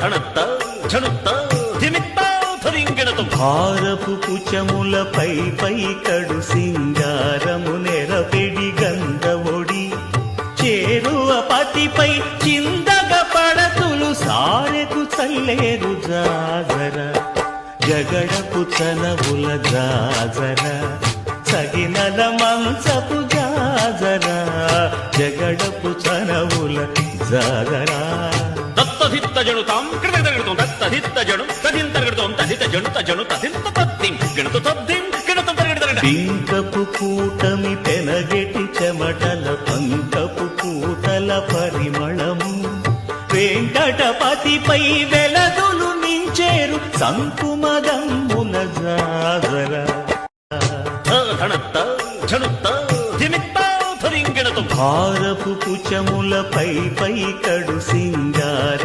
ధణత్త ఝణుత్త ధిమిత్త ధరింగిణతు భారపు కుచములపై పై కడు సింగారము నెరపెడి గంధవొడి చేరువ పతిపై చిందగ పడతులు సారెకు చల్లేరు జాజర జగడపు చనవుల జాజర సగినల మంచపు జాజర జగడపు చనవుల జాజరా దత్తధిత్త జణుతాం కృతగణుతం దత్తధిత్త జణు తదింతర్గణుతం తదిత జణుత జణు తదింత తద్దిం గణుత తద్దిం గణుత తరగడతరగడ పింకపు కూటమి పెనగెటి చెమటల పంకపు కూటల పరిమళము వెంకటపతిపై వెలదులు నించేరు సంకుమదమ్ముల జాజర ధణత్త ఝణుత్త ధిమిత్త ధరింగిణతు భారపు కుచములపై పై కడు సింగార